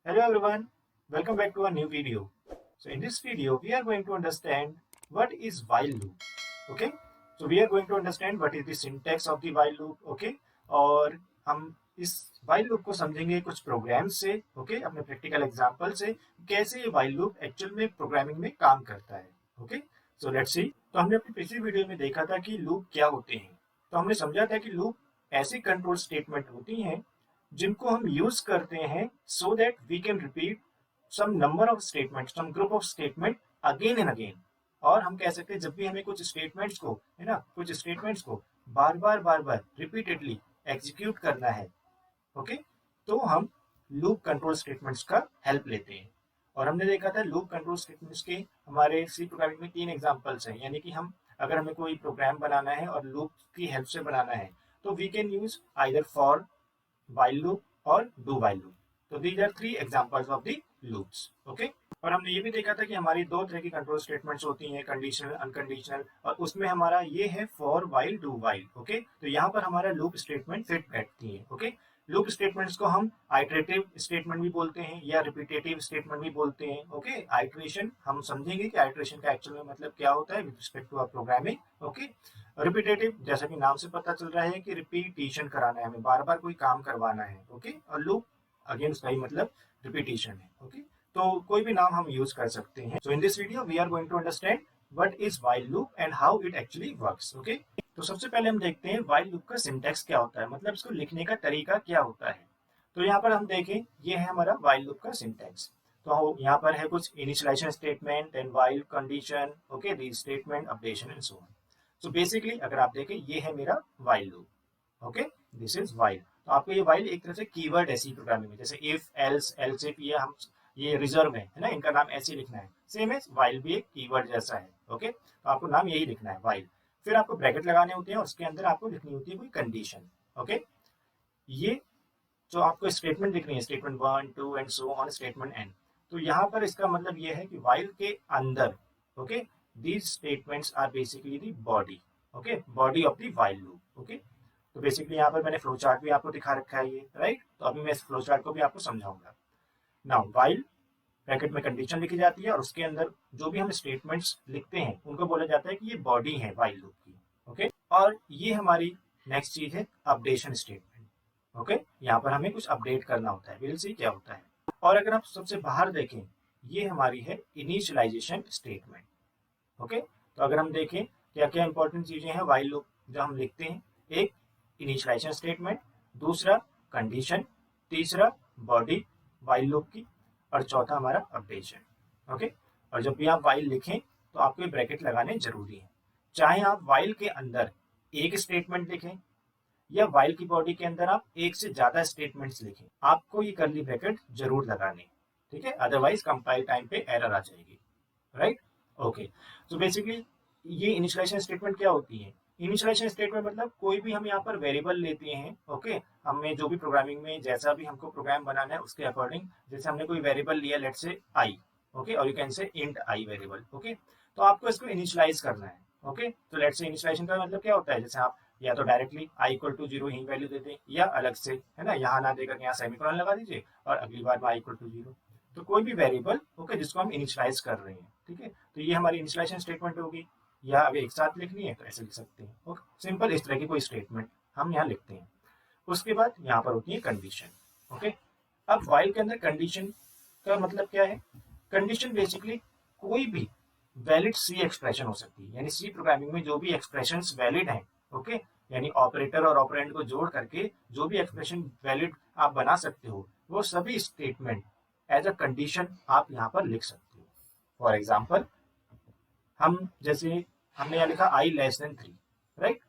Hello everyone, welcome back to a new video. So in this video, we are going to understand what is while loop. Okay, so we are going to understand what is the syntax of the while loop. Okay, और हम इस while loop को समझेंगे कुछ programme से. Okay, अपने practical example से कैसे ये while loop एक्चुअल में प्रोग्रामिंग में काम करता है. Okay, so let's see. तो हमने अपनी पिछली वीडियो में देखा था कि लूप क्या होते हैं. तो हमने समझा था कि लूप ऐसी कंट्रोल स्टेटमेंट होती हैं जिनको हम यूज करते हैं so that we can repeat some number of statement, some group of statement again and again. और हम कह सकते हैं जब भी हमें कुछ स्टेटमेंट्स को, है ना, कुछ स्टेटमेंट्स को बार बार रिपीटेडली एग्जीक्यूट करना है. ओके, तो हम लूप कंट्रोल स्टेटमेंट्स का हेल्प लेते हैं. और हमने देखा था लूप कंट्रोल स्टेटमेंट्स के हमारे सी प्रोग्रामिंग में 3 एग्जांपल्स हैं. यानी कि हम अगर हमें कोई प्रोग्राम बनाना है और लूप की हेल्प से बनाना है तो we can use either for, while loop और do while loop. तो these are 3 examples of the loops. Okay? और हमने ये भी देखा था कि हमारी 2 तरह की कंट्रोल स्टेटमेंट्स होती हैं, कंडीशनल, अनकंडीशनल. और उसमें हमारा ये है for, while, do while. Okay, तो यहाँ पर हमारा लूप स्टेटमेंट फिट बैठती है. ओके, लूप स्टेटमेंट्स को हम आइटरेटिव स्टेटमेंट भी बोलते हैं या रिपीटेटिव स्टेटमेंट भी बोलते हैं. ओके, आइटरेशन हम समझेंगे कि आइटरेशन का एक्चुअल में मतलब क्या होता है with respect to our programming. Okay, repetitive जैसा कि नाम से पता चल रहा है कि रिपीटेशन कराना है, हमें बार बार कोई काम करवाना है. ओके, और लूप अगेन उसका ही मतलब रिपीटेशन है. ओके, तो कोई भी नाम हम यूज कर सकते हैं. So in this video we are going to understand what is while loop and how it actually works. Okay, तो सबसे पहले हम देखते हैं व्हाइल लूप का सिंटैक्स क्या होता है, मतलब इसको लिखने का तरीका क्या होता है. तो यहाँ पर हम देखें, ये है हमारा व्हाइल लूप का सिंटैक्स. तो यहाँ पर है कुछ initialisation statement and while condition. Okay, the statement updation and so on. So basically अगर आप देखें, ये है मेरा while loop. Okay, this is while. तो आपको ये व्हाइल एक तरह से कीवर्ड ऐसी प्रोग्रामिंग में, जैसे इफ, एल्स, एल्स इफ, ये रिजर्व है ना, इनका नाम ऐसे ही लिखना है. सेम है, व्हाइल भी एक कीवर्ड जैसा है. ओके, तो आपको नाम यही लिखना है व्हाइल. फिर आपको ब्रैकेट लगाने होते हैं और उसके अंदर आपको लिखनी होती है कोई कंडीशन. ओके, ये जो आपको स्टेटमेंट दिख रही है, statement 1, 2 and so on, statement n. तो यहाँ पर इसका मतलब ये है कि व्हाइल के अंदर, okay, these statements are basically the body. Okay, body of the while loop. Okay, तो बेसिकली यहाँ पर मैंने फ्लो चार्ट भी आपको दिखा रखा है ये, राइट. तो अभी मैं इस फ्लो चार्ट को भी आपको समझाऊंगा. नाउ व्हाइल ब्रैकेट में कंडीशन लिखी जाती है और उसके अंदर जो भी हम स्टेटमेंट्स लिखते हैं उनको बोला जाता है कि ये बॉडी है व्हाइल लूप की. ओके, और ये हमारी नेक्स्ट चीज है अपडेशन स्टेटमेंट. ओके, यहाँ पर हमें कुछ अपडेट करना होता है. विल सी क्या होता है. और अगर आप सबसे बाहर देखें, ये हमारी है इनिशियलाइजेशन स्टेटमेंट. ओके, तो अगर हम देखें क्या क्या इंपॉर्टेंट चीजें हैं व्हाइल लूप जो हम लिखते हैं, एक इनिशियलाइजेशन स्टेटमेंट, दूसरा कंडीशन, तीसरा बॉडी व्हाइल लूप की, और चौथा हमारा अपडेशन. ओके, और जब भी आप व्हाइल लिखें तो आपको ब्रैकेट लगाने जरूरी है. चाहे आप व्हाइल के अंदर एक स्टेटमेंट लिखें या व्हाइल की बॉडी के अंदर आप एक से ज्यादा स्टेटमेंट्स लिखें, आपको ये कर्ली ब्रैकेट जरूर लगाने. ठीक है, अदरवाइज कंपाइल टाइम पे एरर आ जाएगी. राइट. ओके, तो बेसिकली ये इनिशियलाइजेशन स्टेटमेंट क्या होती है. इनिशियलाइजेशन स्टेटमेंट मतलब कोई भी हम यहाँ पर वेरिएबल लेते हैं. ओके, हमें जो भी प्रोग्रामिंग में जैसा भी हमको प्रोग्राम बनाना है उसके अकॉर्डिंग, जैसे हमने कोई वेरिएबल लिया, लेट्स से आई. ओके, और you can say int I variable. Okay, तो आपको इसको इनिशियलाइज करना है. ओके, तो लेट्स से इनिशियलाइजेशन का मतलब क्या होता है, जैसे आप या तो डायरेक्टली आई इक्वल टू 0 ही वैल्यू देते हैं, या अलग से, है ना, यहाँ ना देकर यहाँ सेमीकोलन लगा दीजिए और अगली बार में आई इक्वल टू 0. तो कोई भी वेरिएबल, ओके, जिसको हम इनिशियलाइज कर रहे हैं. ठीक है, तो ये हमारी इनिशियलाइजेशन स्टेटमेंट होगी. या अगर एक साथ लिखनी है तो ऐसे लिख सकते हैं. ओके, सिंपल इस तरह की कोई स्टेटमेंट हम यहाँ लिखते हैं. उसके बाद यहाँ पर होती है कंडीशन. ओके, अब व्हाइल के अंदर कंडीशन का मतलब क्या है. कंडीशन बेसिकली कोई भी वैलिड सी एक्सप्रेशन हो सकती है. यानी सी प्रोग्रामिंग में जो भी एक्सप्रेशन वैलिड है, ओके, यानी ऑपरेटर और ऑपरेंड को जोड़ करके जो भी एक्सप्रेशन वैलिड आप बना सकते हो, वो सभी स्टेटमेंट एज अ कंडीशन आप यहाँ पर लिख सकते हो. फॉर एग्जाम्पल, हम जैसे हमने यहाँ लिखा आई लेस देन 3, राइट.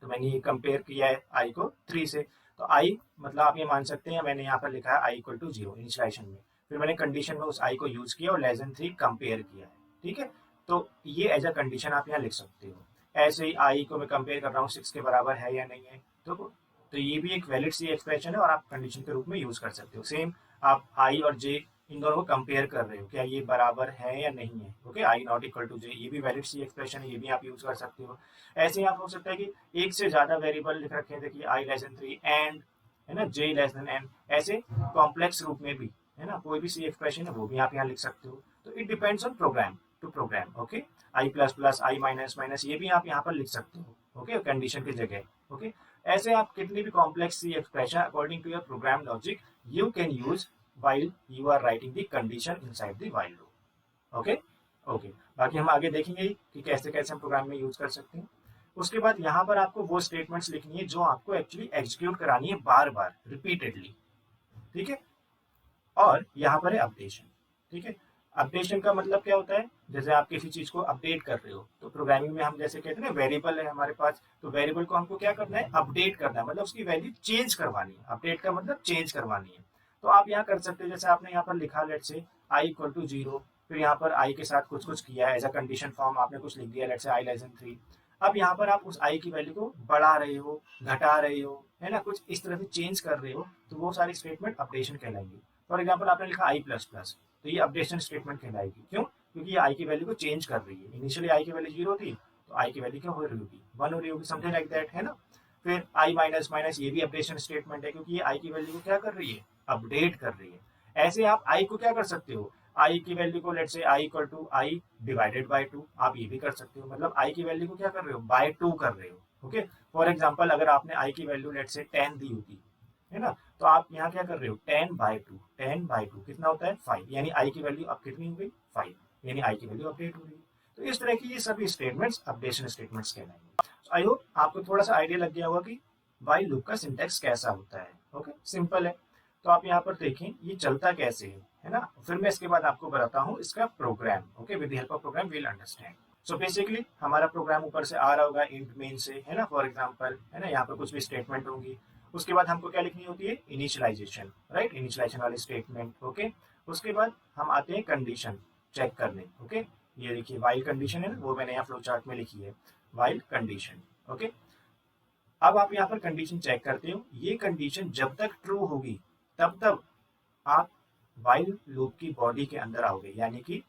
तो मैंने ये कंपेयर किया है आई को 3 से. तो आई मतलब आप ये मान सकते हैं मैंने यहाँ पर लिखा है आई इक्वल टू 0 इनिशियलाइजेशन में. फिर मैंने कंडीशन में उस आई को यूज किया और लेस देन 3 कंपेयर किया है. ठीक है, तो ये एज अ कंडीशन आप यहाँ लिख सकते हो. ऐसे ही आई को मैं कंपेयर कर रहा हूँ 6 के बराबर है या नहीं है, तो ये भी एक वैलिड सी एक्सप्रेशन है और आप कंडीशन के रूप में यूज कर सकते हो. सेम आप आई और जे इन दोनों को कंपेयर कर रहे हो, क्या ये बराबर है या नहीं है. Okay, i not equal to j, ये भी वैलिड सी एक्सप्रेशन है, ये भी आप यूज कर सकते हो. ऐसे ही आप हो सकता है कि एक से ज्यादा वेरिएबल लिख रखे हैं, देखिए आई लेस देन 3 एंड, है ना, जे लेस देन एन, ऐसे कॉम्प्लेक्स रूप में भी है ना, कोई भी सी एक्सप्रेशन है वो भी आप यहाँ लिख सकते हो। तो it depends on program to program, okay. I plus plus, i minus minus, ये भी आप यहाँ पर लिख सकते हो, ओके, कंडीशन की जगह, ओके। ऐसे आप कितनी भी कॉम्प्लेक्स सी expression according to your program logic you can use while you are writing the condition inside the while loop, okay okay. बाकी हम आगे देखेंगे कि कैसे कैसे हम प्रोग्राम में यूज कर सकते हैं। उसके बाद यहाँ पर आपको वो स्टेटमेंट्स लिखनी है जो आपको एक्चुअली एग्जीक्यूट करानी है बार बार रिपीटेडली, ठीक है। और यहाँ पर है अपडेशन, ठीक है। अपडेशन का मतलब क्या होता है, जैसे आप किसी चीज को अपडेट कर रहे हो तो प्रोग्रामिंग में हम जैसे कहते हैं ना वेरिएबल है हमारे पास, तो वेरिएबल को हमको क्या करना है, अपडेट करना है, मतलब उसकी वैल्यू चेंज करवानी है। अपडेट का मतलब चेंज करवानी है। तो आप यहाँ कर सकते हो, जैसे आपने यहाँ पर लिखा late say i equal to 0, फिर यहाँ पर आई के साथ कुछ कुछ किया है एज अ कंडीशन फॉर्म, आपने कुछ लिख दिया लेट से आई लेस देन 3। अब यहाँ पर आप उस आई की वैल्यू को बढ़ा रहे हो, घटा रहे हो, है ना, कुछ इस तरह से चेंज कर रहे हो, तो वो सारी स्टेटमेंट अपडेशन कहलाएंगी। फॉर एग्जाम्पल आपने लिखा आई प्लस प्लस, तो ये अपडेशन स्टेटमेंट कहलाएगी। क्यों? क्योंकि ये आई की वैल्यू को चेंज कर रही है। इनिशियली आई की वैल्यू 0 थी, तो आई की वैल्यू क्या हो रही होगी, 1 हो रही होगी, समथिंग लाइक दैट, है ना। फिर आई माइनस माइनस, ये भी अपडेशन स्टेटमेंट है, क्योंकि ये आई की वैल्यू को क्या कर रही है, अपडेट कर रही है। ऐसे आप आई को क्या कर सकते हो, आई की वैल्यू को let say i equal to i divided by 2, आप ये भी कर सकते हो, मतलब आई की वैल्यू को क्या कर रहे हो, बाय 2 कर रहे हो, ओके। फॉर एग्जाम्पल अगर आपने आई की वैल्यू लेट से 10 दी होती है ना, तो आप यहाँ क्या कर रहे हो, 10/2, 10/2 कितना होता है 5, यानी आई की वैल्यू अब कितनी हो गई 5, यानी आई की वैल्यू अपडेट हो रही है। तो इस तरह की ये सभी स्टेटमेंट्स अपडेशन स्टेटमेंट्स कहलाएंगे। आई होप आपको थोड़ा सा आइडिया लग गया होगा कि व्हाइल लूप का सिंटैक्स कैसा होता है, ओके, सिंपल है। तो आप यहाँ पर देखें ये चलता कैसे है ना, फिर मैं इसके बाद आपको बताता हूँ इसका program, okay, with the help of program will understand. So basically हमारा प्रोग्राम ऊपर से आ रहा होगा इंट मेन से, है ना, फॉर एग्जांपल, है ना, यहाँ पर कुछ भी स्टेटमेंट होंगी। उसके बाद हमको क्या लिखनी होती है, इनिशियलाइजेशन, राइट, इनिशियलाइजेशन वाली स्टेटमेंट, ओके। उसके बाद हम आते हैं कंडीशन चेक करने, ओके। ये देखिए व्हाइल कंडीशन है ना, वो मैंने यहाँ फ्लो चार्ट में लिखी है, व्हाइल कंडीशन, ओके। अब आप यहाँ पर कंडीशन चेक करते हो, ये कंडीशन जब तक ट्रू होगी तब तक आप व्हाइल लूप की बॉडी के अंदर आओगे, यानी कि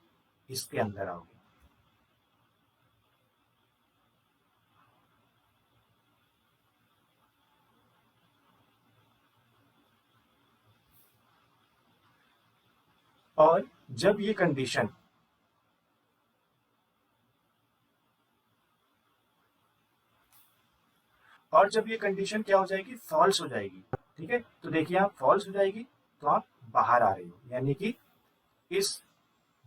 इसके अंदर आओगे। और जब ये कंडीशन क्या हो जाएगी, फॉल्स हो जाएगी, ठीक है। तो देखिए आप फॉल्स हो जाएगी तो आप बाहर आ रहे हो, यानी कि इस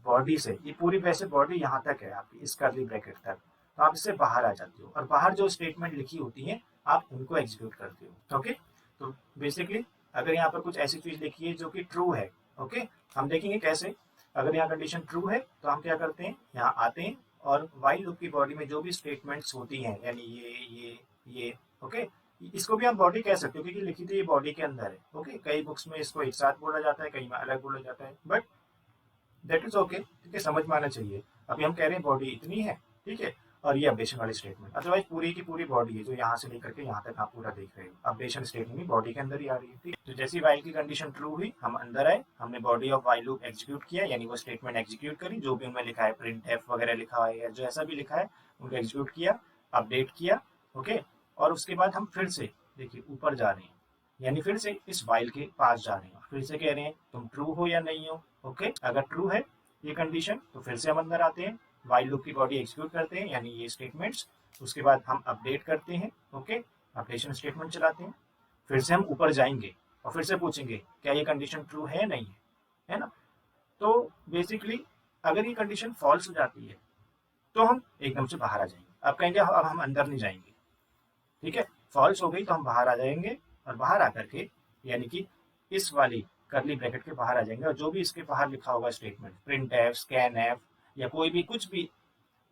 बॉडी से, ये पूरी वैसे बॉडी यहाँ तक है आपकी, इस कर्ली ब्रैकेट तक, तो आप इससे बाहर आ जाते हो, और बाहर जो स्टेटमेंट लिखी होती है आप उनको एग्जीक्यूट करते हो, ओके। तो बेसिकली अगर यहाँ पर कुछ ऐसी चीज लिखी है जो कि ट्रू है, ओके, हम देखेंगे कैसे। अगर यहाँ कंडीशन ट्रू है तो हम क्या करते हैं, यहाँ आते हैं और व्हाइल लूप की बॉडी में जो भी स्टेटमेंट्स होती हैं, यानी ये, ओके, इसको भी आप बॉडी कह सकते हो क्योंकि लिखी थी ये बॉडी के अंदर है, ओके। कई बुक्स में इसको एक साथ बोला जाता है, कई में अलग बोला जाता है, बट दैट इज ओके, ठीक है, समझ में आना चाहिए। अभी हम कह रहे हैं बॉडी इतनी है, ठीक है, और ये अपडेशन वाली स्टेटमेंट, अदरवाइज पूरी की पूरी बॉडी है जो यहाँ से लेकर के यहाँ तक आप पूरा देख रहे हो, अपडेशन स्टेटमेंट बॉडी के अंदर ही आ रही है, ठीक है। तो जैसी व्हाइल की कंडीशन ट्रू हुई, हम अंदर आए, हमने body of while loop execute किया, यानी वो स्टेटमेंट एग्जीक्यूट करी जो भी उनमें लिखा है, प्रिंट एफ वगैरह लिखा है या जो ऐसा भी लिखा है उनको एग्जीक्यूट किया, अपडेट किया, ओके। और उसके बाद हम फिर से देखिए ऊपर जा रहे हैं, यानी फिर से इस व्हाइल के पास जा रहे हैं, फिर से कह रहे हैं तुम ट्रू हो या नहीं हो, ओके। अगर ट्रू है ये कंडीशन तो फिर से हम अंदर आते हैं, व्हाइल लूप की बॉडी एग्जीक्यूट करते हैं, यानी ये स्टेटमेंट्स। उसके बाद हम अपडेट करते हैं, ओके, अपडेशन स्टेटमेंट चलाते हैं। फिर से हम ऊपर जाएंगे और फिर से पूछेंगे क्या ये कंडीशन ट्रू है या नहीं है ना। तो बेसिकली अगर ये कंडीशन फॉल्स हो जाती है तो हम एकदम से बाहर आ जाएंगे, अब कहेंगे अब हम अंदर नहीं जाएंगे, ठीक है। फॉल्स हो गई तो हम बाहर आ जाएंगे, और बाहर आकर के यानी कि इस वाली करली ब्रैकेट के बाहर आ जाएंगे, और जो भी इसके बाहर लिखा होगा statement, print F, scan F, या कोई भी कुछ भी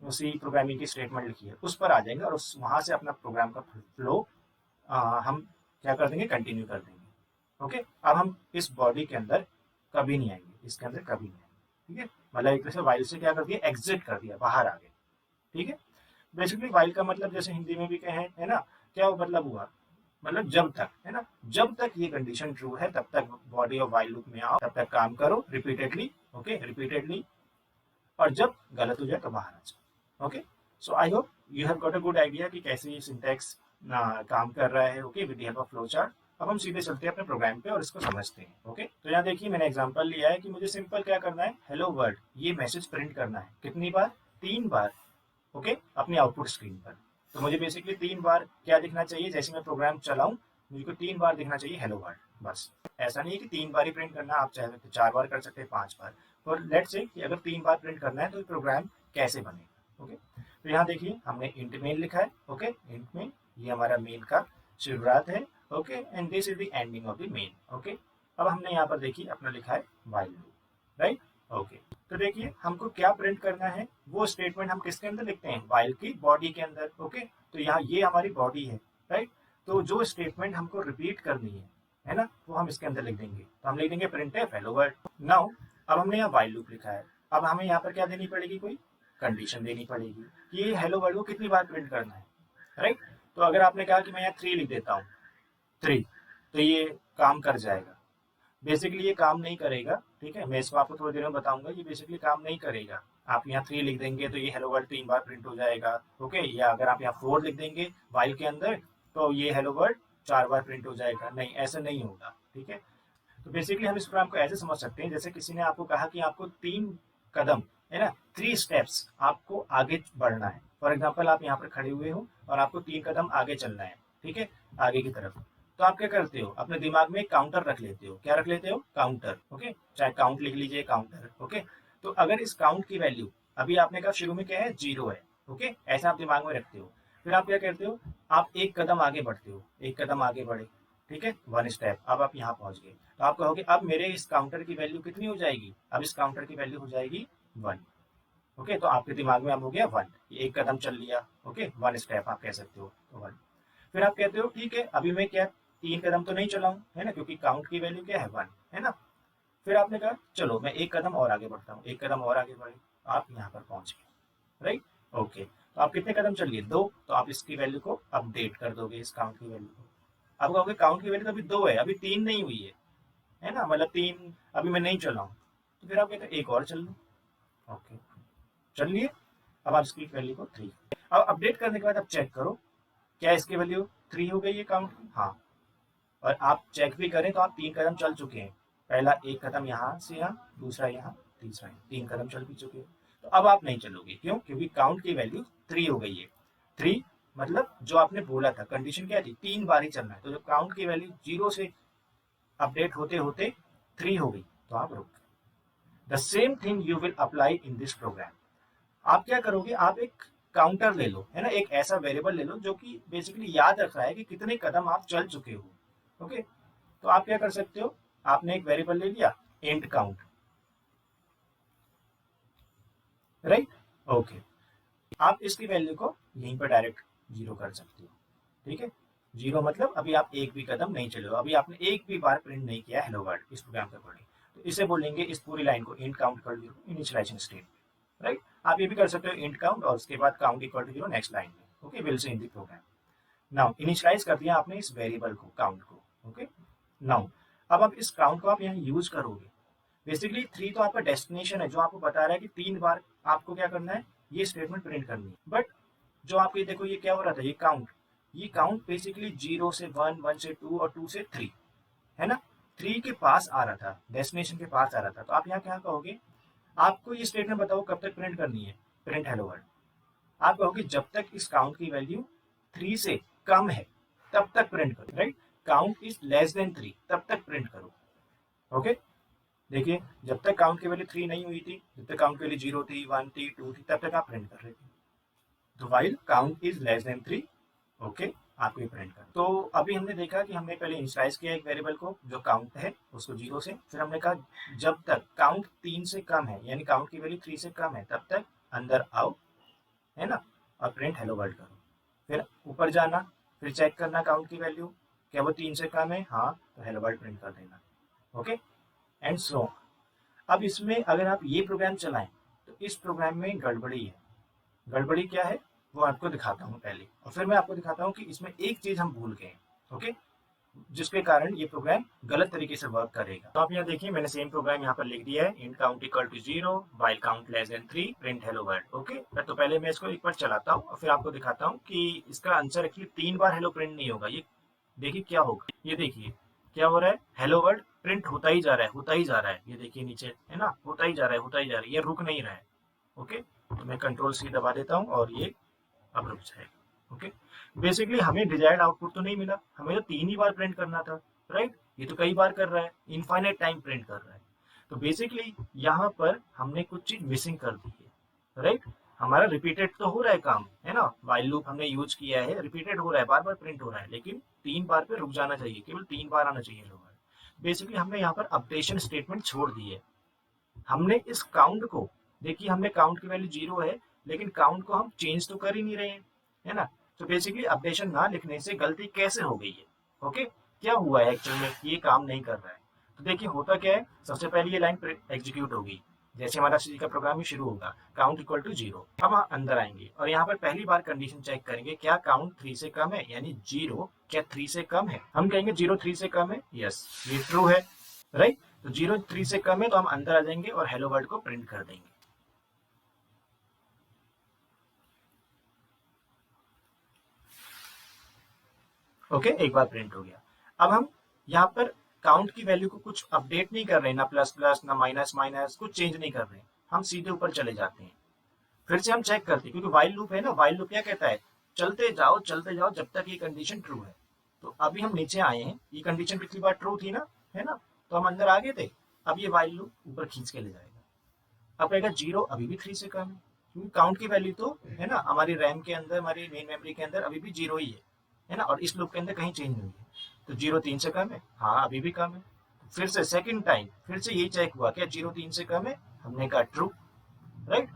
उसी प्रोग्रामिंग की स्टेटमेंट लिखी है उस पर आ जाएंगे, और उस वहां से अपना प्रोग्राम का फ्लो हम क्या कर देंगे, कंटिन्यू कर देंगे, ओके। अब हम इस बॉडी के अंदर कभी नहीं आएंगे, इसके अंदर कभी नहीं आएंगे, ठीक है। मतलब एक तरह से वाइल से क्या कर दिया, एग्जिट कर दिया, बाहर आ गए, ठीक है। बेसिकली वाइल का मतलब जैसे हिंदी में भी कहें, है ना, क्या वो मतलब हुआ, मतलब जब तक, है ना, जब तक ये कंडीशन ट्रू है तब तक बॉडी ऑफ वाइल लूप में आओ, तब तक काम करो रिपीटेडली, ओके, रिपीटेडली, और जब गलत हो जाए तो बाहर आ जाओ, okay. So I hope you have got a good idea कि कैसे ये सिंटैक्स काम कर रहा है, okay, with the help of flow chart. अब हम सीधे चलते हैं अपने प्रोग्राम पे और इसको समझते हैं। ओके, तो यहाँ देखिए मैंने एग्जांपल लिया है कि मुझे सिंपल क्या करना है, हेलो वर्ल्ड ये मैसेज प्रिंट करना है। कितनी बार? 3 बार। ओके, अपनी आउटपुट स्क्रीन पर। तो मुझे बेसिकली 3 बार क्या दिखना चाहिए, जैसे मैं प्रोग्राम चलाऊं मुझको 3 बार दिखना चाहिए हेलो वर्ल्ड, बस। ऐसा नहीं है कि 3 बार ही प्रिंट करना है, आप चाहे तो 4 बार कर सकते हैं, 5 बार। और लेट्स से कि अगर 3 बार प्रिंट करना है तो प्रोग्राम कैसे बनेगा। ओके, तो यहाँ देखिए हमने इंट मेन लिखा है। ओके, इंट में ये हमारा मेन का शुरुआत है। Okay, and this is the ending of the main. Okay, अब हमने यहाँ पर देखिए अपना लिखा है व्हाइल लूप, राइट। ओके, तो देखिए हमको क्या प्रिंट करना है, वो स्टेटमेंट हम किसके अंदर लिखते हैं, व्हाइल की बॉडी के अंदर। ओके, तो यहाँ ये हमारी बॉडी है, राइट। तो जो स्टेटमेंट हमको रिपीट करनी है ना, वो हम इसके अंदर लिख देंगे। तो हम लिख देंगे print F hello world. Now अब हमने यहाँ व्हाइल लूप लिखा है, अब हमें यहाँ पर क्या देनी पड़ेगी, कोई कंडीशन देनी पड़ेगी कि ये हेलो वर्ल्ड को कितनी बार प्रिंट करना है, राइट। तो अगर आपने कहा कि मैं यहाँ 3 लिख देता हूँ, 3, तो ये काम कर जाएगा। बेसिकली ये काम नहीं करेगा, ठीक है, मैं इसको आपको थोड़ी देर में बताऊंगा। ये बेसिकली काम नहीं करेगा। आप यहाँ 3 लिख देंगे तो ये हेलो वर्ल्ड 3 बार प्रिंट हो जाएगा। ओके, या अगर आप यहाँ 4 लिख देंगे व्हाइल के अंदर तो ये हेलो वर्ल्ड 4 बार प्रिंट हो जाएगा। नहीं, ऐसा नहीं होगा, ठीक है। तो बेसिकली हम इस प्रोग्राम को ऐसे समझ सकते हैं जैसे किसी ने आपको कहा कि आपको 3 कदम, है ना, 3 स्टेप्स आपको आगे बढ़ना है। फॉर एग्जाम्पल आप यहाँ पर खड़े हुए हो और आपको 3 कदम आगे चलना है, ठीक है, आगे की तरफ। तो आप क्या करते हो, अपने दिमाग में काउंटर रख लेते हो। क्या रख लेते हो? काउंटर। ओके, चाहे काउंट लिख लीजिए, काउंटर। ओके, तो अगर इस काउंट की वैल्यू अभी आपने कहा शुरू में क्या है, 0 है। ओके, ऐसा आप दिमाग में रखते हो। फिर आप क्या करते हो, आप एक कदम आगे बढ़ते हो, एक कदम आगे बढ़े, ठीक है, 1 स्टेप। अब आप यहाँ पहुंच गए, तो आप कहोगे अब मेरे इस काउंटर की वैल्यू कितनी हो जाएगी, अब इस काउंटर की वैल्यू हो जाएगी 1। ओके, तो आपके दिमाग में अब हो गया 1, एक कदम चल लिया। ओके, 1 स्टेप आप कह सकते हो, तो 1। फिर आप कहते हो ठीक है, अभी मैं क्या 3 कदम तो नहीं चलाऊं, है ना, क्योंकि काउंट की वैल्यू क्या है, 1, है ना। फिर आपने कहा चलो मैं एक कदम और आगे बढ़ता हूँ, एक कदम और आगे बढ़े, आप यहाँ पर पहुंच गए, राइट। ओके, तो आप कितने कदम चलिए, 2, तो आप इसकी वैल्यू को अपडेट कर दोगे, इस काउंट की वैल्यू को। आप कहोगे काउंट की वैल्यू तो अभी 2 है, अभी 3 नहीं हुई है ना, मतलब 3 अभी मैं नहीं चलाऊं। तो फिर आप कहते हैं एक और चल लूं। ओके, चल लिए। अब आप इसकी वैल्यू को 3, अब अपडेट करने के बाद आप चेक करो क्या इसकी वैल्यू 3 हो गई है काउंट की, हाँ। और आप चेक भी करें तो आप 3 कदम चल चुके हैं। पहला एक कदम यहाँ से यहाँ, दूसरा यहाँ, तीसरा यहाँ, 3 कदम चल भी चुके हैं। तो अब आप नहीं चलोगे, क्यों? क्योंकि काउंट की वैल्यू 3 हो गई है। 3 मतलब जो आपने बोला था, कंडीशन क्या थी, 3 बार ही चलना है। तो जब काउंट की वैल्यू 0 से अपडेट होते होते 3 हो गई, तो आप रुक गए। The same thing you will apply in this program. आप क्या करोगे, आप एक काउंटर ले लो, है ना, एक ऐसा वेरिएबल ले लो जो कि बेसिकली याद रख रहा है कि कितने कदम आप चल चुके हो। ओके, तो आप क्या कर सकते हो, आपने एक वेरिएबल ले लिया इंट काउंट, राइट। ओके, आप इसकी वैल्यू को यहीं पर डायरेक्ट 0 कर सकते हो, ठीक है। 0 मतलब अभी आप एक भी कदम नहीं चले हो, अभी आपने एक भी बार प्रिंट नहीं किया हेलो वर्ल्ड इस प्रोग्राम के अकॉर्डिंग। तो इसे बोलेंगे, इस पूरी लाइन को इंट काउंट कर 0 इनिशियलाइजिंग स्टेट, राइट। आप ये भी कर सकते हो इंट काउंट और उसके बाद count equal to 0 next line में। Okay, will see in the program. Now initialize कर दिया आपने इस वेरिएबल को, काउंट को। ओके, नाउ अब आप इस काउंट को आप यहाँ यूज करोगे। बेसिकली 3 तो आपका डेस्टिनेशन है, जो आपको बता रहा है कि 3 बार आपको क्या करना है, ये स्टेटमेंट प्रिंट करनी है। बट जो आप ये देखो, ये क्या हो रहा था, ये काउंट बेसिकली 0 से 1, 1 से 2 और 2 से 3, है ना। 3 के पास आ रहा था, डेस्टिनेशन के पास आ रहा था। तो आप यहाँ क्या कहोगे, आपको ये स्टेटमेंट बताओ कब तक प्रिंट करनी है, प्रिंट हेलो वर्ल्ड। आप कहोगे जब तक इस काउंट की वैल्यू 3 से कम है तब तक प्रिंट करो, right. Count is less than 3 तब तक प्रिंट करो। ओके, देखिए जब तक काउंट की वैल्यू 3 नहीं हुई थी, जब तक काउंट की वैल्यू 0 थी, 1 थी, 2 थी, तब तक आप प्रिंट कर रहे थे। तो while count is less than 3, okay, आपको ये प्रिंट कर। तो अभी हमने देखा कि हमने पहले इनिशियलाइज किया एक वेरिएबल को जो काउंट है उसको 0 से, फिर हमने कहा जब तक काउंट 3 से कम है, यानी काउंट की वैल्यू 3 से कम है, तब तक अंदर आओ, है ना, और प्रिंट हेलो वर्ल्ड करो। फिर ऊपर जाना, फिर चेक करना काउंट की वैल्यू क्या वो 3 से कम है, हाँ, तो हेलो वर्ल्ड प्रिंट कर देना। ओके, एंड सो अब इसमें अगर आप ये प्रोग्राम चलाएं तो इस प्रोग्राम में गड़बड़ी है। गड़बड़ी क्या है वो आपको दिखाता हूँ पहले, और फिर मैं आपको दिखाता हूँ कि इसमें एक चीज हम भूल गए। ओके, जिसके कारण ये प्रोग्राम गलत तरीके से वर्क करेगा। तो आप यहाँ देखिए मैंने सेम प्रोग्राम यहाँ पर लिख दिया है, int count equal to 0 while count less than 3 print hello world। Okay, तो पहले मैं इसको एक बार चलाता हूँ और फिर आपको दिखाता हूँ कि इसका आंसर एक्चुअली 3 बार हेलो प्रिंट नहीं होगा, ये देखिए क्या होगा, ये देखिए क्या हो रहा है, हेलो वर्ल्ड प्रिंट होता ही जा रहा है, होता ही जा रहा है, ये देखिए नीचे है ना, होता ही जा रहा है, होता ही जा रहा है, ये रुक नहीं रहा है। ओके, तो मैं कंट्रोल सी दबा देता हूँ और ये अब रुक जाएगा। ओके, बेसिकली हमें डिजायर्ड आउटपुट तो नहीं मिला, हमें तो 3 ही बार प्रिंट करना था, राइट, ये तो कई बार कर रहा है, इनफाइनाइट टाइम प्रिंट कर रहा है। तो बेसिकली यहाँ पर हमने कुछ चीज मिसिंग कर दी है, राइट। हमारा रिपीटेड तो हो रहा है काम, है ना, व्हाइल लूप हमने यूज किया है, रिपीटेड हो रहा है, बार बार प्रिंट हो रहा है, लेकिन 3 बार पे रुक जाना चाहिए, केवल 3 बार आना चाहिए लोग। बेसिकली हमने यहाँ पर अपडेशन स्टेटमेंट छोड़ दी है। हमने इस काउंट को, देखिए हमने काउंट की वैल्यू 0 है, लेकिन काउंट को हम चेंज तो कर ही नहीं रहे हैं, है ना। तो बेसिकली अपडेशन ना लिखने से गलती कैसे हो गई है, ओके, क्या हुआ है एक्चुअल में, ये काम नहीं कर रहा है। तो देखिए होता क्या है, सबसे पहले ये लाइन एग्जीक्यूट होगी, जैसे हमारा सी का प्रोग्राम ही शुरू होगा, काउंट इक्वल टू 0। अब हम अंदर आएंगे और यहाँ पर पहली बार कंडीशन चेक करेंगे, क्या काउंट 3 से कम है, यानी 0 क्या 3 से कम है। हम कहेंगे 0 3 से कम है, यस ये ट्रू है, राइट। तो 0 3 से कम है, तो हम अंदर आ जाएंगे और हेलो वर्ल्ड को प्रिंट कर देंगे। ओके, एक बार प्रिंट हो गया। अब हम यहाँ पर काउंट की वैल्यू को कुछ अपडेट नहीं कर रहे हैं, ना प्लस प्लस ना माइनस माइनस, कुछ चेंज नहीं कर रहे हैं, हम सीधे ऊपर चले जाते हैं। फिर से हम चेक करते हैं, क्योंकि व्हाइल लूप है ना, व्हाइल लूप क्या कहता है, चलते जाओ जब तक ये कंडीशन ट्रू है। तो अभी हम नीचे आए हैं, ये कंडीशन पिछली बार ट्रू थी ना, है ना, तो हम अंदर आ गए थे। अब ये व्हाइल लूप ऊपर खींच के ले जाएगा। अब कहेगा 0 अभी भी 3 से कम है, क्योंकि काउंट की वैल्यू तो है ना, हमारी रैम के अंदर, हमारी मेन मेमोरी के अंदर अभी भी 0 ही है ना, और इस लूप के अंदर कहीं चेंज नहीं है। तो 0 3 से कम है, हाँ अभी भी कम है। फिर से सेकंड टाइम फिर से यही चेक हुआ, क्या 0 3 से कम है, हमने कहा ट्रू, राइट।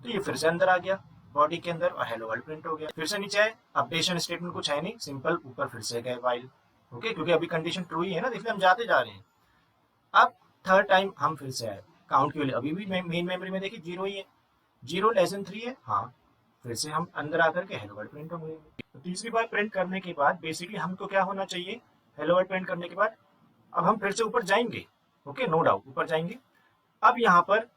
तो ये फिर से अंदर आ गया बॉडी के अंदर और हेलो वर्ल्ड प्रिंट हो गया। फिर से नीचे आए, अपडेशन स्टेटमेंट कुछ है नहीं, सिंपल ऊपर फिर से गए व्हाइल। ओके, क्योंकि अभी कंडीशन ट्रू ही है ना, इसलिए हम जाते जा रहे हैं। अब थर्ड टाइम हम फिर से आए, काउंट की वैल्यू अभी भी मेन मेमोरी में देखिए 0 ही है, 0 लेस देन 3 है, हाँ फिर से हम अंदर आकर के हेलो वर्ल्ड प्रिंट होंगे। तो तीसरी बार प्रिंट करने के बाद बेसिकली हमको क्या होना चाहिए, हेलो वर्ल्ड प्रिंट करने के बाद अब हम फिर से ऊपर जाएंगे। ओके, नो डाउट ऊपर जाएंगे। अब यहाँ पर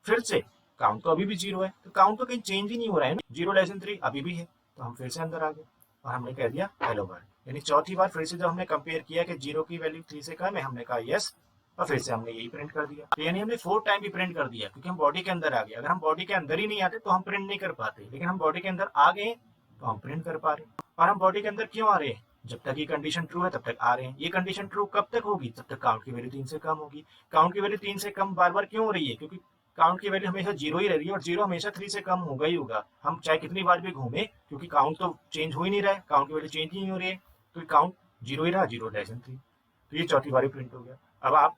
फिर से काउंट तो अभी भी 0 है, तो काउंट तो कहीं चेंज ही नहीं हो रहा है ना, 0 लेस देन 3 अभी भी है, तो हम फिर से अंदर आ गए और हमने कह दिया हेलो वर्ल्ड। यानी चौथी बार फिर से जब हमने कंपेयर किया कि 0 की वैल्यू 3 से कम है, हमने कहा यस, और फिर से हमने यही प्रिंट कर दिया। तो यानी हमने 4 टाइम भी प्रिंट कर दिया, क्योंकि हम बॉडी के अंदर आ गए। अगर हम बॉडी के अंदर ही नहीं आते तो हम प्रिंट नहीं कर पाते, लेकिन हम बॉडी के अंदर आ गए तो हम प्रिंट कर पा रहे हैं। और हम बॉडी के अंदर क्यों आ रहे हैं, जब तक ये कंडीशन ट्रू है तब तक आ रहे हैं। ये कंडीशन ट्रू कब तक होगी, जब तक काउंट की वैल्यू 3 से कम होगी। काउंट की वैल्यू 3 से कम बार बार क्यों हो रही है, क्योंकि काउंट की वैल्यू हमेशा 0 ही रह रही है, और 0 हमेशा 3 से कम होगा ही होगा, हम चाहे कितनी बार भी घूमे, क्योंकि काउंट तो चेंज हो ही नहीं रहा है, काउंट की वैल्यू चेंज ही नहीं हो रही है, तो काउंट 0 ही रहा, 0 लेस देन 3। तो ये चौथी बार प्रिंट हो गया। अब आप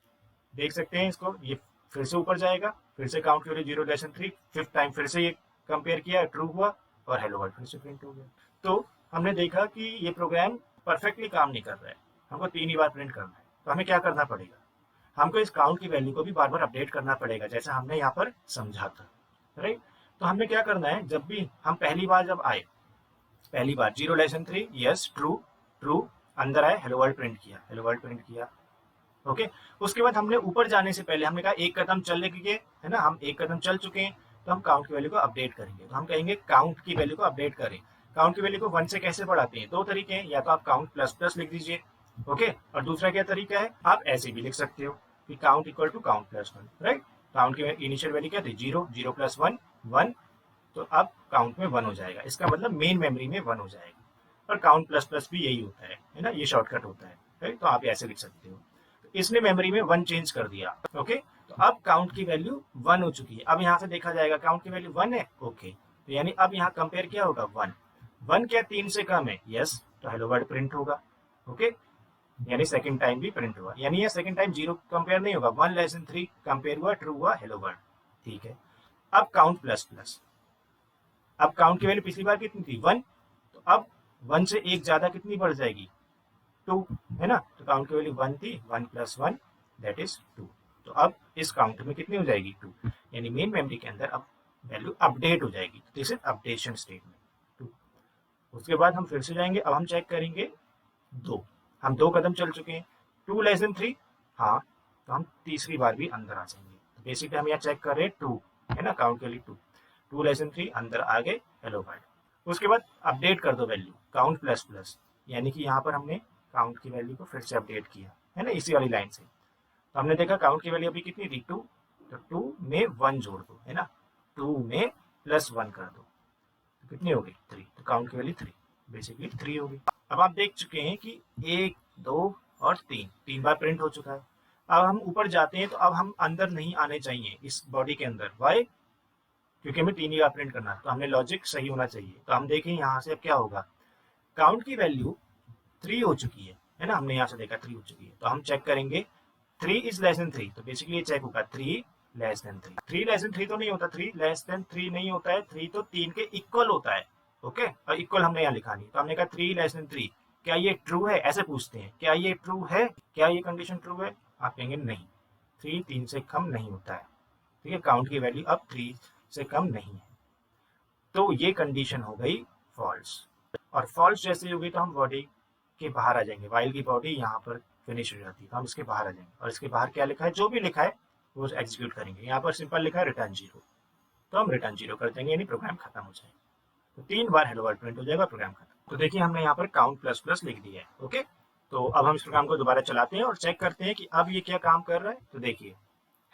देख सकते हैं इसको, ये फिर से ऊपर जाएगा, फिर से काउंट की value 0 less than 3, fifth time फिर से ये कंपेयर किया, ट्रू हुआ और हेलो वर्ल्ड फिर से प्रिंट हो गया। तो हमने देखा कि ये प्रोग्राम परफेक्टली काम नहीं कर रहा है, हमको 3 ही बार प्रिंट करना है। तो हमें क्या करना पड़ेगा, हमको इस काउंट की वैल्यू को भी बार बार अपडेट करना पड़ेगा, जैसा हमने यहाँ पर समझा था, राइट। तो हमने क्या करना है, जब भी हम पहली बार जब आए, पहली बार 0 less than 3 yes true, true अंदर आए, हेलो वर्ल्ड प्रिंट किया, हेलो वर्ल्ड प्रिंट किया। ओके, उसके बाद हमने ऊपर जाने से पहले हमने कहा एक कदम चलने के लिए, है ना, हम एक कदम चल चुके हैं, तो हम काउंट की वैल्यू को अपडेट करेंगे। तो हम कहेंगे काउंट की वैल्यू को अपडेट करें। काउंट की वैल्यू को 1 से कैसे बढ़ाते हैं, दो तरीके हैं, या तो आप काउंट प्लस प्लस लिख दीजिए, ओके, और दूसरा क्या तरीका है, आप ऐसे भी लिख सकते हो कि count equal to count plus 1, right. Count की इनिशियल वैल्यू क्या थी, 0, 0 प्लस 1 1, तो अब काउंट में 1 हो जाएगा, इसका मतलब मेन मेमोरी में 1 हो जाएगा। और काउंट प्लस प्लस भी यही होता है ना, ये शॉर्टकट होता है, राइट। तो आप ऐसे लिख सकते हो। इसने मेमोरी में 1 चेंज कर दिया, ओके। तो अब काउंट की वैल्यू 1 हो चुकी है। अब यहाँ से देखा जाएगा काउंट की वैल्यू 1 है, ओके, तो यानी अब यहाँ कंपेयर क्या होगा, 1 1 क्या 3 से कम है, यस, तो हेलो वर्ल्ड प्रिंट होगा, ओके। यानी सेकंड टाइम भी प्रिंट हुआ, यानी ये सेकंड टाइम 0 कंपेयर नहीं होगा, 1 लेस देन 3 कंपेयर हुआ, ट्रू हुआ, हेलो वर्ल्ड, ठीक है। अब काउंट प्लस प्लस, अब काउंट की वैल्यू पिछली बार कितनी थी, 1, तो अब 1 से एक ज्यादा कितनी बढ़ जाएगी, 2, है ना। तो काउंट की वैल्यू 1 थी, 1 प्लस 1 दैट इज 2। तो अब इस काउंट में कितनी हो जाएगी, 2, यानी मेन मेमोरी के अंदर अब वैल्यू अपडेट हो जाएगी। This is updation statement 2। उसके बाद हम फिर से जाएंगे, अब हम चेक करेंगे 2, हम 2 कदम चल चुके हैं, 2 लेस देन 3, हाँ, तो हम तीसरी बार भी अंदर आ जाएंगे। तो बेसिकली हम यहाँ चेक कर रहे हैं 2, है ना, काउंट के लिए 2, 2 लेस देन 3 अंदर आ गए, हेलो वर्ल्ड। उसके बाद अपडेट कर दो वैल्यू काउंट प्लस प्लस, यानी कि यहाँ पर हमने काउंट की वैल्यू को फिर से अपडेट किया, है ना, इसी वाली लाइन से। तो हमने देखा काउंट की वैल्यू अभी कितनी थी 2, तो 2 में 1 जोड़ दो, है ना, 2 में +1 कर दो, तो कितनी हो गई 3। तो काउंट की वैल्यू 3, बेसिकली 3 हो गई। अब आप देख चुके हैं कि 1, 2 और 3 बार प्रिंट हो चुका है। अब हम ऊपर जाते हैं तो अब हम अंदर नहीं आने चाहिए इस बॉडी के अंदर। वाई? क्योंकि हमें 3 ही बार प्रिंट करना है, तो हमने लॉजिक सही होना चाहिए। तो हम देखें यहाँ से अब क्या होगा, काउंट की वैल्यू 3 हो चुकी है ना, हमने यहाँ से देखा 3 हो चुकी है। तो हम चेक करेंगे 3 इज लेस देन 3, तो बेसिकली ये चेक होगा 3 लेस देन 3। 3 लेस देन 3 तो नहीं होता, 3 लेस देन 3 नहीं होता है, 3 तो 3 के इक्वल होता है। ओके, और इक्वल हमने यहाँ लिखा नहीं, तो हमने कहा 3 लेस देन 3, क्या ये ट्रू है, ऐसे पूछते हैं, क्या ये ट्रू है, क्या ये कंडीशन ट्रू है? आप कहेंगे नहीं, 3 से कम नहीं होता है। ठीक है, काउंट की वैल्यू अब 3 से कम नहीं है, तो ये कंडीशन हो गई फॉल्स। और फॉल्स जैसे होगी तो हम बॉडी के बाहर आ जाएंगे, वाइल की बॉडी यहाँ पर फिनिश हो जाती है, तो हम इसके बाहर आ जाएंगे। और इसके बाहर क्या लिखा है, जो भी लिखा है वो एग्जीक्यूट करेंगे। यहाँ पर सिंपल लिखा है रिटर्न 0, तो हम रिटर्न 0 कर देंगे, यानी प्रोग्राम खत्म हो जाएगा। तो 3 बार हेलो वर्ल्ड प्रिंट हो जाएगा, प्रोग्राम खत्म। तो देखिए हमने यहाँ पर काउंट प्लस प्लस लिख दिया है। ओके, तो अब हम इस प्रोग्राम को दोबारा चलाते हैं और चेक करते हैं कि अब ये क्या काम कर रहा है। तो देखिए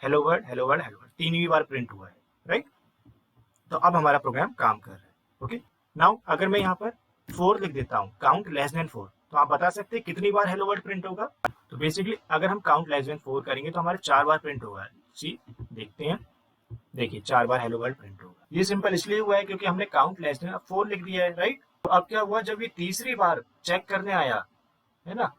hello world hello world hello world 3वीं बार प्रिंट हुआ है, राइट। तो अब हमारा प्रोग्राम काम कर रहा है। ओके, नाउ अगर मैं यहाँ पर 4 लिख देता हूँ, काउंट लेस देन 4, तो आप बता सकते हैं कितनी बार हेलो वर्ल्ड प्रिंट होगा। तो बेसिकली अगर हम काउंट लेस देन 4 करेंगे तो हमारे 4 बार प्रिंट होगा। जी देखते हैं, देखिए 4 बार हेलो वर्ल्ड प्रिंट होगा। ये सिंपल इसलिए हुआ है क्योंकि हमने काउंट लेस देन 4 लिख दिया है, राइट। तो अब क्या हुआ, जब ये तीसरी बार चेक करने आया, है ना,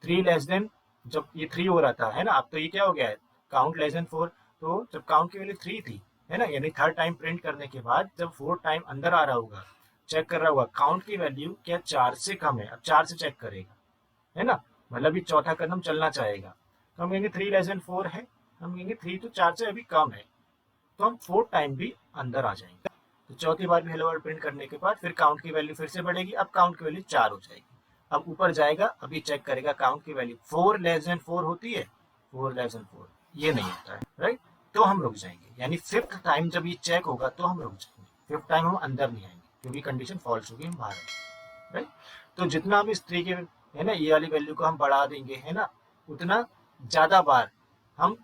3 लेस देन, जब ये 3 हो रहा था, है ना, अब तो ये क्या हो गया है, काउंट लेस देन 4। तो जब काउंट की वैल्यू 3 थी, है ना, यानी थर्ड टाइम प्रिंट करने के बाद जब 4 टाइम अंदर आ रहा होगा, चेक कर रहा होगा, काउंट की वैल्यू क्या 4 से कम है, अब 4 से चेक करेगा, है ना, मतलब ये चौथा कदम चलना चाहेगा। तो हम कहेंगे 3 लेस देन 4 है, हम कहेंगे 3 तो 4 से अभी कम है, तो हम 4 टाइम भी अंदर आ जाएंगे। तो चौथी बार भी हेलो वर्ल्ड प्रिंट करने के बाद फिर काउंट की वैल्यू फिर से बढ़ेगी, अब काउंट की वैल्यू 4 हो जाएगी। अब ऊपर जाएगा, अभी चेक करेगा काउंट की वैल्यू 4 लेस देन 4 होती है, 4 लेस देन 4 ये नहीं होता है, राइट। तो हम रुक जाएंगे, यानी 5th टाइम जब ये चेक होगा तो हम रुक जाएंगे, 5th टाइम हम अंदर नहीं आएंगे क्योंकि कंडीशन फॉल्स होगी, हम बाहर आएंगे, राइट। तो जितना हम इस 3 के, है ना, ये वाली वैल्यू को हम बढ़ा देंगे, है ना, उतना ज्यादा बार हम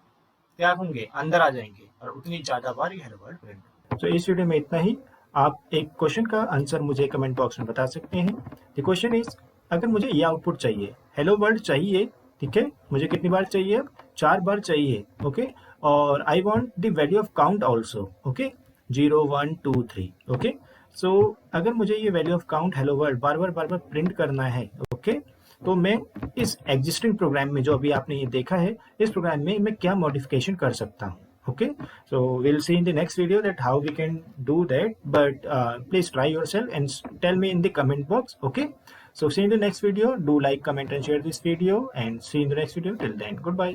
क्या होंगे, अंदर आ जाएंगे, और उतनी ज्यादा बार ये हेलो वर्ल्ड प्रिंट होगा। तो इस वीडियो में इतना ही। आप एक क्वेश्चन का आंसर मुझे कमेंट बॉक्स में बता सकते हैं। द क्वेश्चन इज, अगर मुझे ये आउटपुट चाहिए, हेलो वर्ल्ड चाहिए, ठीक है, मुझे कितनी बार चाहिए, 4 बार चाहिए। ओके, और I want the value of count also. Okay, 0 1 2 3। Okay, so अगर मुझे ये value of count hello world बार बार प्रिंट करना है, ओके, तो मैं इस एग्जिस्टिंग प्रोग्राम में जो अभी आपने ये देखा है, इस प्रोग्राम में मैं क्या मॉडिफिकेशन कर सकता हूँ। Okay, so we'll see in the next video that how we can do that, but please try yourself and tell me in the comment box. Okay, so see you in the next video. Do like, comment and share this video, and see you in the next video. Till then, goodbye.